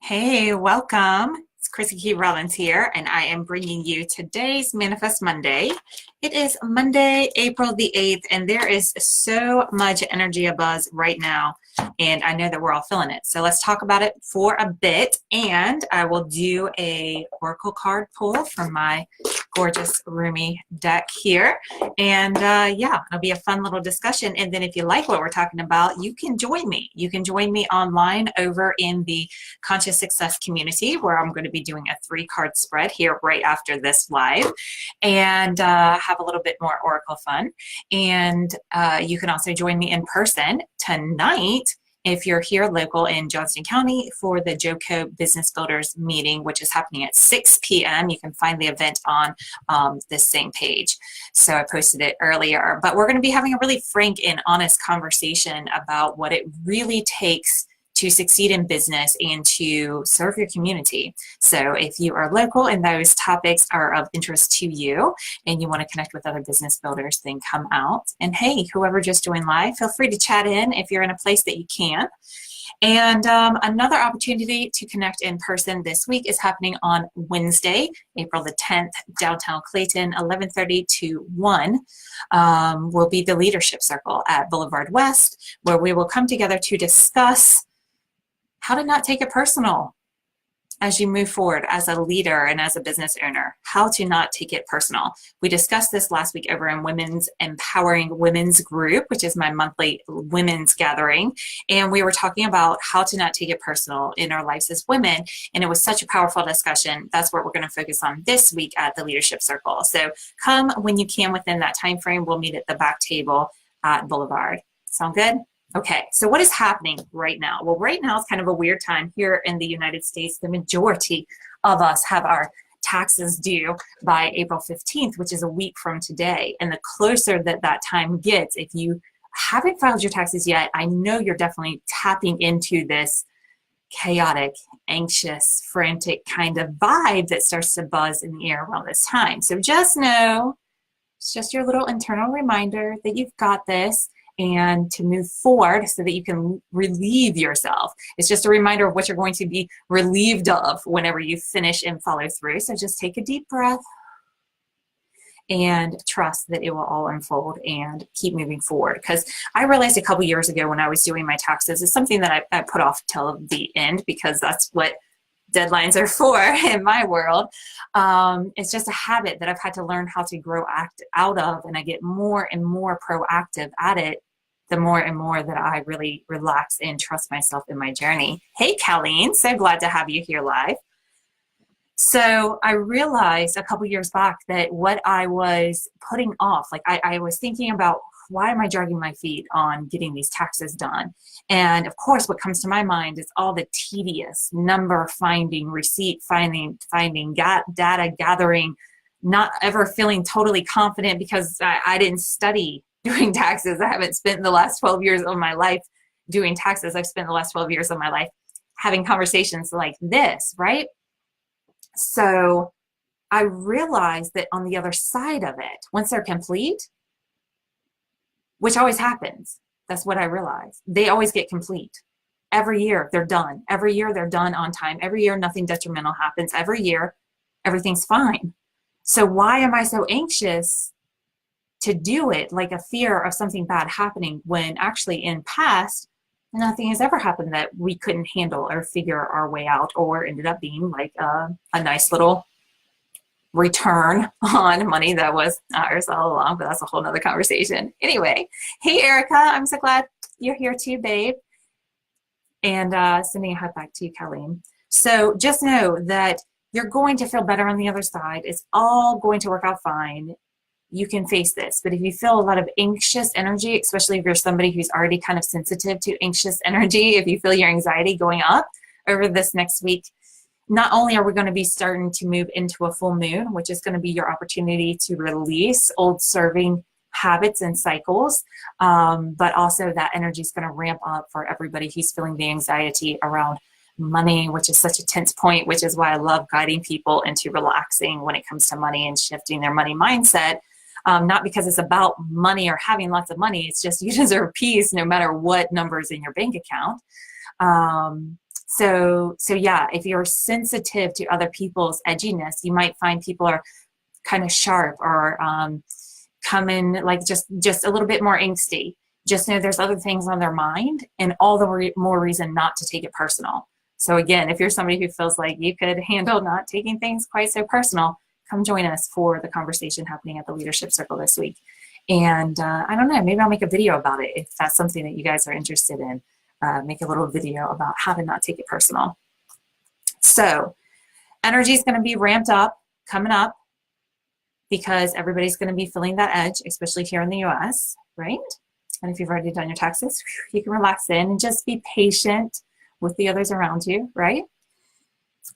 Hey, welcome. It's Chrissy Key Rollins here, and I am bringing you today's Manifest Monday. It is Monday, April the 8th, and there is so much energy abuzz right now, and I know that we're all feeling it. So let's talk about it for a bit, and I will do a oracle card pull from my gorgeous roomy deck here. And yeah, it'll be a fun little discussion. And then if you like what we're talking about, you can join me. You can join me online over in the Conscious Success community, where I'm going to be doing a 3-card spread here right after this live, and have a little bit more oracle fun. And you can also join me in person tonight if you're here local in Johnston County for the JoCo Business Builders meeting, which is happening at 6 p.m. You can find the event on this same page. So I posted it earlier, but we're going to be having a really frank and honest conversation about what it really takes to succeed in business and to serve your community. So if you are local and those topics are of interest to you and you want to connect with other business builders, then come out. And hey, whoever just joined live, feel free to chat in if you're in a place that you can. And another opportunity to connect in person this week is happening on Wednesday, April the 10th, downtown Clayton, 11:30 to 1, will be the Leadership Circle at Boulevard West, where we will come together to discuss how to not take it personal as you move forward as a leader and as a business owner. How to not take it personal. We discussed this last week over in Women's Empowering Women's Group, which is my monthly women's gathering. And we were talking about how to not take it personal in our lives as women. And it was such a powerful discussion. That's what we're going to focus on this week at the Leadership Circle. So come when you can within that time frame. We'll meet at the back table at Boulevard. Sound good? Okay, so what is happening right now? Well, right now it's kind of a weird time here in the United States. The majority of us have our taxes due by April 15th, which is a week from today. And the closer that that time gets, if you haven't filed your taxes yet, I know you're definitely tapping into this chaotic, anxious, frantic kind of vibe that starts to buzz in the air around this time. So just know, it's just your little internal reminder that you've got this, and to move forward so that you can relieve yourself. It's just a reminder of what you're going to be relieved of whenever you finish and follow through. So just take a deep breath and trust that it will all unfold and keep moving forward. Because I realized a couple years ago when I was doing my taxes, it's something that I put off till the end because that's what deadlines are for in my world. It's just a habit that I've had to learn how to grow out of, and I get more and more proactive at it the more and more that I really relax and trust myself in my journey. Hey, Colleen, so glad to have you here live. So I realized a couple years back that what I was putting off, like I was thinking about, why am I dragging my feet on getting these taxes done? And of course, what comes to my mind is all the tedious number finding, receipt finding, data gathering, not ever feeling totally confident because I didn't study doing taxes. I haven't spent the last 12 years of my life doing taxes. I've spent the last 12 years of my life having conversations like this, right? So I realized that on the other side of it, once they're complete, which always happens, that's what I realized. They always get complete. Every year they're done. Every year they're done on time. Every year nothing detrimental happens. Every year everything's fine. So why am I so anxious to do it, like a fear of something bad happening, when actually in past nothing has ever happened that we couldn't handle or figure our way out, or ended up being like a nice little return on money that was ours all along, but that's a whole nother conversation. Anyway, hey Erica, I'm so glad you're here too, babe. And sending a hug back to you, Colleen. So just know that you're going to feel better on the other side. It's all going to work out fine. You can face this. But if you feel a lot of anxious energy, especially if you're somebody who's already kind of sensitive to anxious energy, if you feel your anxiety going up over this next week, not only are we going to be starting to move into a full moon, which is going to be your opportunity to release old serving habits and cycles, but also that energy is going to ramp up for everybody who's feeling the anxiety around money, which is such a tense point, which is why I love guiding people into relaxing when it comes to money and shifting their money mindset. Not because it's about money or having lots of money. It's just you deserve peace no matter what number is in your bank account. So yeah, if you're sensitive to other people's edginess, you might find people are kind of sharp or coming like just a little bit more angsty. Just know there's other things on their mind, and all the more reason not to take it personal. So again, if you're somebody who feels like you could handle not taking things quite so personal, come join us for the conversation happening at the Leadership Circle this week. And I don't know, maybe I'll make a video about it if that's something that you guys are interested in. Make a little video about how to not take it personal. So energy is going to be ramped up coming up because everybody's going to be feeling that edge, especially here in the US, right? And if you've already done your taxes, you can relax in and just be patient with the others around you, right?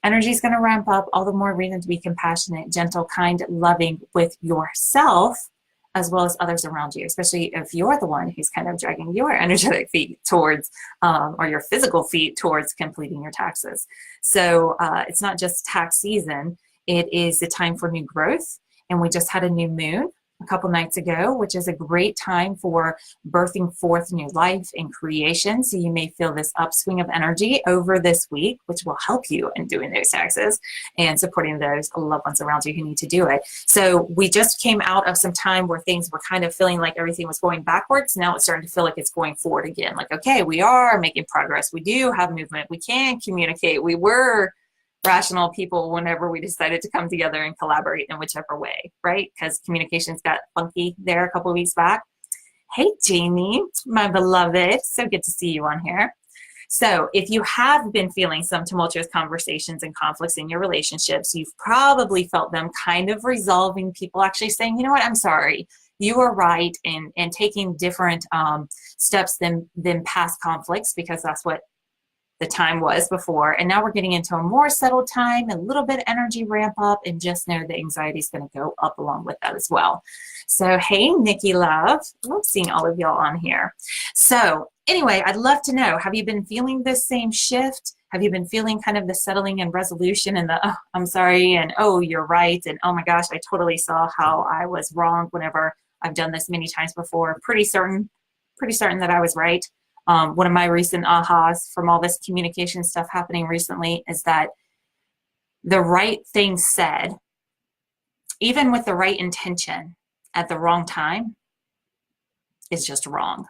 Energy is going to ramp up, all the more reason to be compassionate, gentle, kind, loving with yourself, as well as others around you, especially if you're the one who's kind of dragging your energetic feet towards, or your physical feet towards completing your taxes. So it's not just tax season, it is the time for new growth. And we just had a new moon a couple nights ago, which is a great time for birthing forth new life and creation. So you may feel this upswing of energy over this week, which will help you in doing those taxes and supporting those loved ones around you who need to do it. So we just came out of some time where things were kind of feeling like everything was going backwards. Now it's starting to feel like it's going forward again. Like, okay, we are making progress. We do have movement. We can communicate. We were rational people whenever we decided to come together and collaborate in whichever way, right? Because communications got funky there a couple of weeks back. Hey, Jamie, my beloved. So good to see you on here. So if you have been feeling some tumultuous conversations and conflicts in your relationships, you've probably felt them kind of resolving, people actually saying, you know what, I'm sorry. You were right in taking different steps than past conflicts, because that's what the time was before. And now we're getting into a more settled time, a little bit of energy ramp up, and just know the anxiety is going to go up along with that as well. So, hey, Nikki Love, love seeing all of y'all on here. So anyway, I'd love to know, have you been feeling this same shift? Have you been feeling kind of the settling and resolution and the, oh, I'm sorry, and oh, you're right, and oh my gosh, I totally saw how I was wrong whenever I've done this many times before. Pretty certain that I was right. One of my recent ahas from all this communication stuff happening recently is that the right thing said, even with the right intention at the wrong time, is just wrong.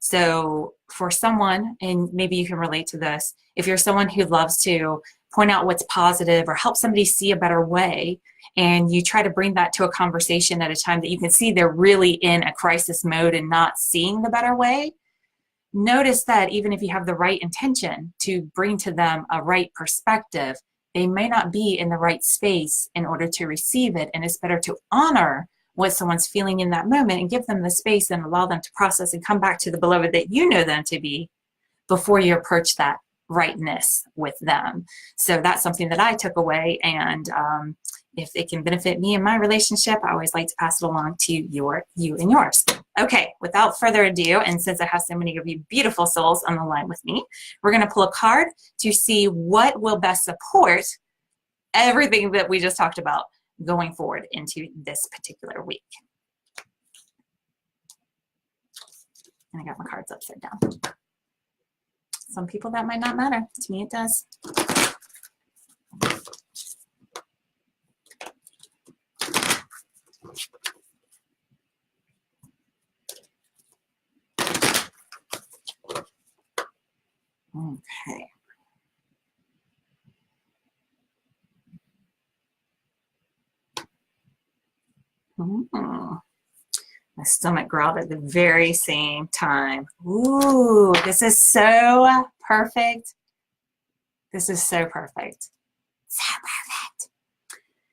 So for someone, and maybe you can relate to this, if you're someone who loves to point out what's positive or help somebody see a better way, and you try to bring that to a conversation at a time that you can see they're really in a crisis mode and not seeing the better way, notice that even if you have the right intention to bring to them a right perspective, they may not be in the right space in order to receive it. And it's better to honor what someone's feeling in that moment and give them the space and allow them to process and come back to the beloved that you know them to be before you approach that rightness with them. So that's something that I took away. And if it can benefit me in my relationship, I always like to pass it along to you and yours. Okay, without further ado, and since I have so many of you beautiful souls on the line with me, we're going to pull a card to see what will best support everything that we just talked about going forward into this particular week. And I got my cards upside down. Some people that might not matter. To me, it does. Okay. My stomach growled at the very same time. Ooh, this is so perfect. This is so perfect. So perfect.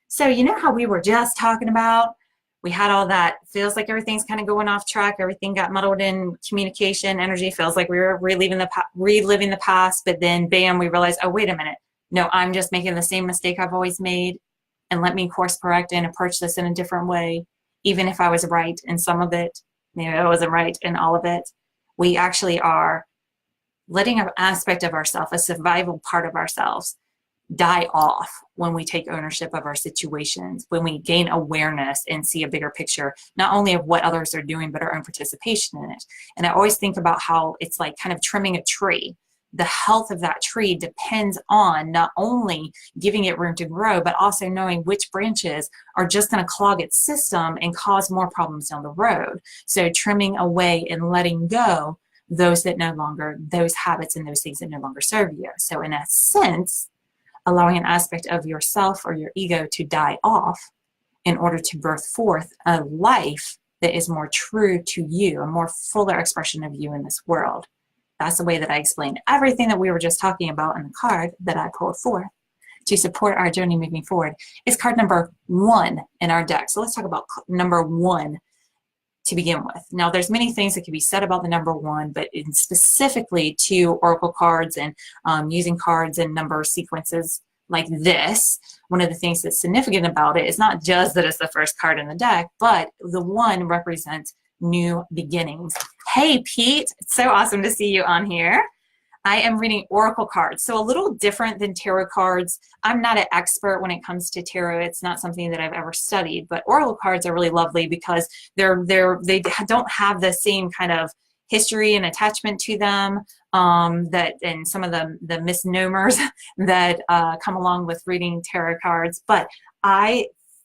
So you know how we were just talking about, we had all that, feels like everything's kind of going off track, everything got muddled in communication, energy, feels like we were reliving the past, but then bam, we realized, oh, wait a minute. No, I'm just making the same mistake I've always made, and let me course correct and approach this in a different way. Even if I was right in some of it, maybe I wasn't right in all of it. We actually are letting an aspect of ourselves, a survival part of ourselves, die off when we take ownership of our situations, when we gain awareness and see a bigger picture, not only of what others are doing, but our own participation in it. And I always think about how it's like kind of trimming a tree. the health of that tree depends on not only giving it room to grow, but also knowing which branches are just going to clog its system and cause more problems down the road. So trimming away and letting go those habits and those things that no longer serve you. So in a sense, allowing an aspect of yourself or your ego to die off in order to birth forth a life that is more true to you, a more fuller expression of you in this world. That's the way that I explained everything that we were just talking about in the card that I pulled forth to support our journey moving forward. Is card number 1 in our deck. So let's talk about number 1 to begin with. Now, there's many things that can be said about the number 1, but specifically to oracle cards and using cards and number sequences like this, one of the things that's significant about it is not just that it's the first card in the deck, but the 1 represents new beginnings. Hey, Pete, it's so awesome to see you on here. I am reading oracle cards, so a little different than tarot cards. I'm not an expert when it comes to tarot. It's not something that I've ever studied, but oracle cards are really lovely because they don't have the same kind of history and attachment to them and some of the misnomers that come along with reading tarot cards. But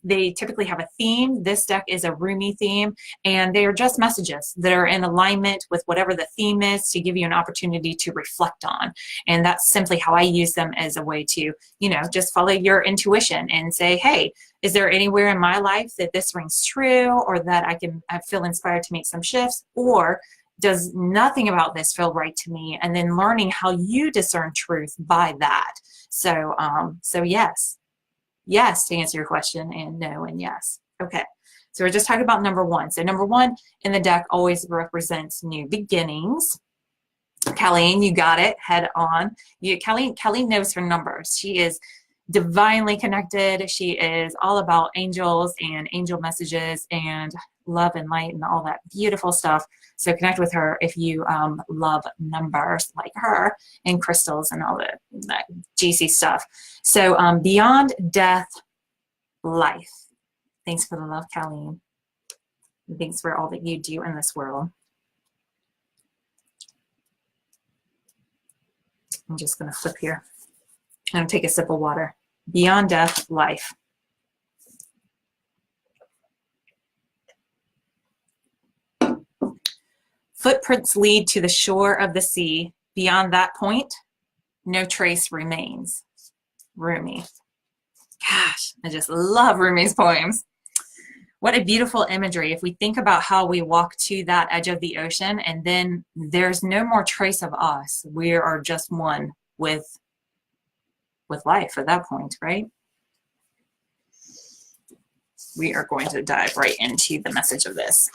they typically have a theme. This deck is a Rumi theme, and they are just messages that are in alignment with whatever the theme is to give you an opportunity to reflect on. And that's simply how I use them, as a way to, just follow your intuition and say, hey, is there anywhere in my life that this rings true, or that I feel inspired to make some shifts, or does nothing about this feel right to me? And then learning how you discern truth by that. So yes, to answer your question, and no and yes. Okay, so we're just talking about number 1. So number 1 in the deck always represents new beginnings. Colleen, you got it, head on. Colleen knows her numbers. She is divinely connected. She is all about angels and angel messages and love and light and all that beautiful stuff. So connect with her if you love numbers like her, and crystals and all that juicy stuff. So beyond death, life. Thanks for the love, Colleen. And thanks for all that you do in this world. I'm just going to flip here. I'm going to take a sip of water. Beyond death, life. Footprints lead to the shore of the sea. Beyond that point, no trace remains. Rumi. Gosh, I just love Rumi's poems. What a beautiful imagery. If we think about how we walk to that edge of the ocean, and then there's no more trace of us. We are just one with life at that point, right? We are going to dive right into the message of this.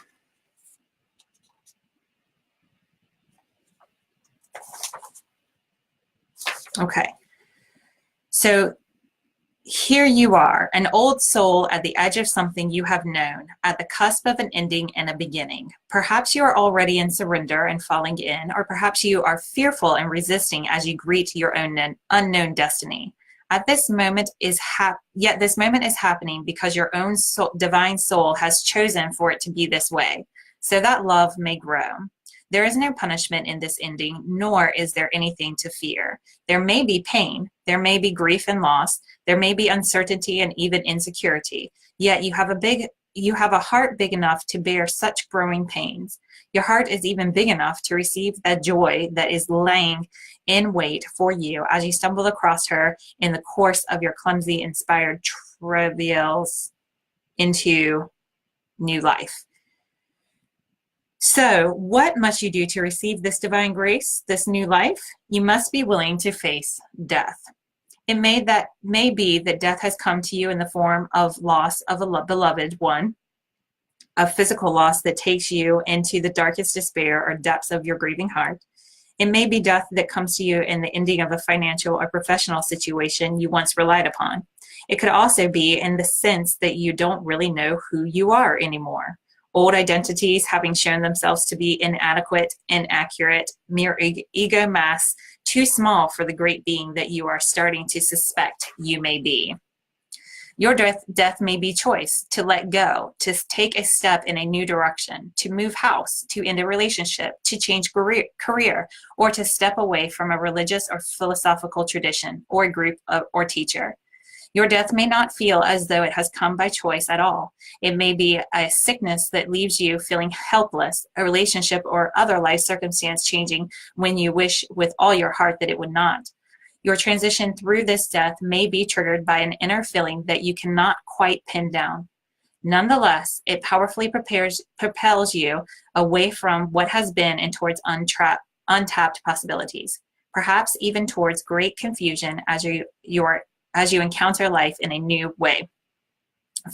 Okay, so here you are, an old soul at the edge of something you have known, at the cusp of an ending and a beginning. Perhaps you are already in surrender and falling in, or perhaps you are fearful and resisting as you greet your own unknown destiny. Yet this moment is happening because your own divine soul has chosen for it to be this way, so that love may grow. There is no punishment in this ending, nor is there anything to fear. There may be pain, there may be grief and loss, there may be uncertainty and even insecurity, yet you have a heart big enough to bear such growing pains. Your heart is even big enough to receive the joy that is laying in wait for you as you stumble across her in the course of your clumsy, inspired travails into new life. So what must you do to receive this divine grace, this new life? You must be willing to face death. It may be that death has come to you in the form of loss of a beloved one, a physical loss that takes you into the darkest despair or depths of your grieving heart. It may be death that comes to you in the ending of a financial or professional situation you once relied upon. It could also be in the sense that you don't really know who you are anymore. Old identities having shown themselves to be inadequate, inaccurate, mere ego mass, too small for the great being that you are starting to suspect you may be. Your death may be choice to let go, to take a step in a new direction, to move house, to end a relationship, to change career, or to step away from a religious or philosophical tradition or a group or teacher. Your death may not feel as though it has come by choice at all. It may be a sickness that leaves you feeling helpless, a relationship or other life circumstance changing when you wish with all your heart that it would not. Your transition through this death may be triggered by an inner feeling that you cannot quite pin down. Nonetheless, it powerfully propels you away from what has been and towards untapped possibilities, perhaps even towards great confusion as you encounter life in a new way,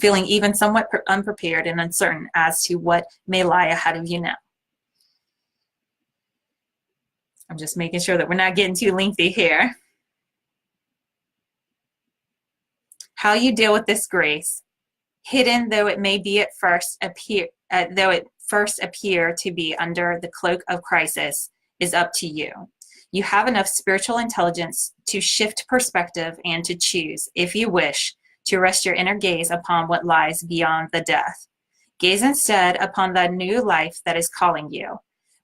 feeling even somewhat unprepared and uncertain as to what may lie ahead of you now. I'm just making sure that we're not getting too lengthy here. How you deal with this grace, hidden though it may be at first appear to be under the cloak of crisis, is up to you. You have enough spiritual intelligence to shift perspective and to choose, if you wish, to rest your inner gaze upon what lies beyond the death. Gaze instead upon the new life that is calling you.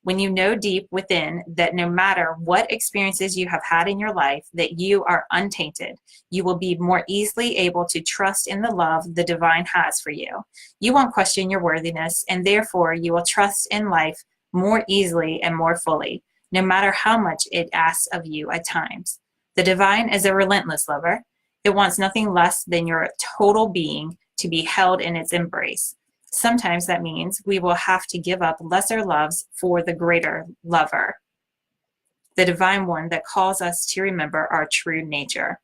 When you know deep within that no matter what experiences you have had in your life, that you are untainted, you will be more easily able to trust in the love the divine has for you. You won't question your worthiness, and therefore you will trust in life more easily and more fully, no matter how much it asks of you at times. The divine is a relentless lover. It wants nothing less than your total being to be held in its embrace. Sometimes that means we will have to give up lesser loves for the greater lover, the divine one that calls us to remember our true nature.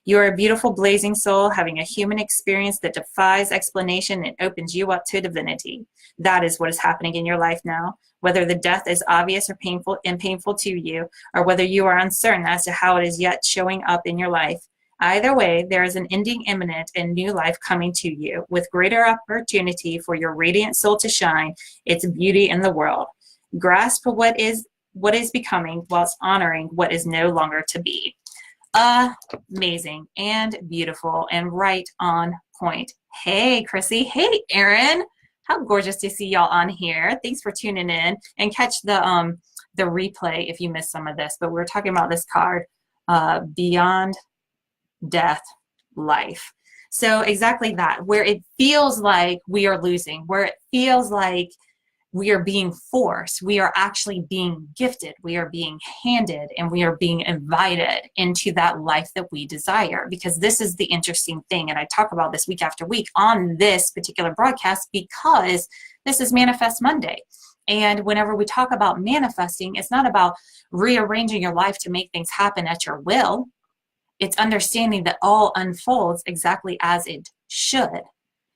You are a beautiful, blazing soul having a human experience that defies explanation and opens you up to divinity. That is what is happening in your life now. Whether the death is obvious or painful to you, or whether you are uncertain as to how it is yet showing up in your life, either way, there is an ending imminent and new life coming to you with greater opportunity for your radiant soul to shine its beauty in the world. Grasp what is becoming whilst honoring what is no longer to be. Amazing and beautiful and right on point. Hey, Chrissy. Hey, Erin. How gorgeous to see y'all on here. Thanks for tuning in, and catch the replay if you missed some of this. But we're talking about this card, Beyond Death, Life. So exactly that, where it feels like we are losing, where it feels like we are being forced, we are actually being gifted, we are being handed, and we are being invited into that life that we desire. Because this is the interesting thing, and I talk about this week after week on this particular broadcast, because this is Manifest Monday. And whenever we talk about manifesting, it's not about rearranging your life to make things happen at your will. It's understanding that all unfolds exactly as it should.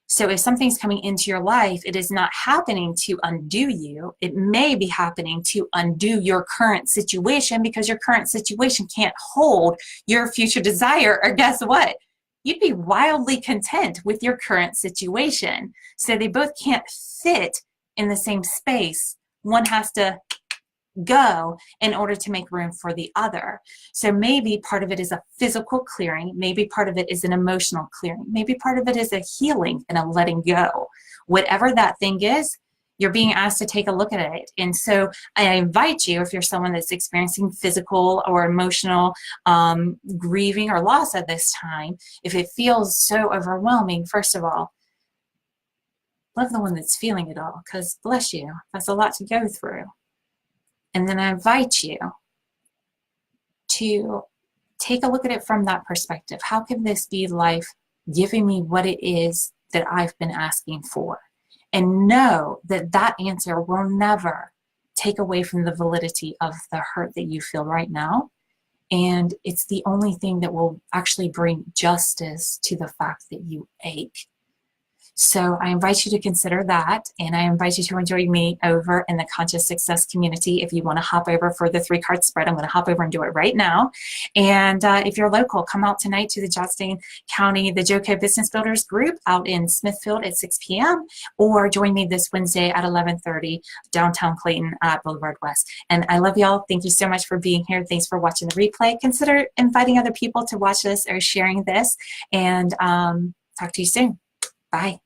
So if something's coming into your life, it is not happening to undo you. It may be happening to undo your current situation, because your current situation can't hold your future desire. Or guess what? You'd be wildly content with your current situation. So they both can't fit in the same space. One has to go in order to make room for the other. So maybe part of it is a physical clearing, maybe part of it is an emotional clearing, maybe part of it is a healing and a letting go. Whatever that thing is, you're being asked to take a look at it. And so I invite you, if you're someone that's experiencing physical or emotional grieving or loss at this time, if it feels so overwhelming, first of all, love the one that's feeling it all, because bless you, that's a lot to go through. And then I invite you to take a look at it from that perspective. How can this be life giving me what it is that I've been asking for? And know that that answer will never take away from the validity of the hurt that you feel right now. And it's the only thing that will actually bring justice to the fact that you ache. So I invite you to consider that, and I invite you to join me over in the Conscious Success community. If you want to hop over for the 3-card spread, I'm going to hop over and do it right now. And if you're local, come out tonight to the Johnson County, the JoCo Business Builders group out in Smithfield at 6 p.m. or join me this Wednesday at 11:30 downtown Clayton at Boulevard West. And I love y'all. Thank you so much for being here. Thanks for watching the replay. Consider inviting other people to watch this or sharing this. And Talk to you soon. Bye.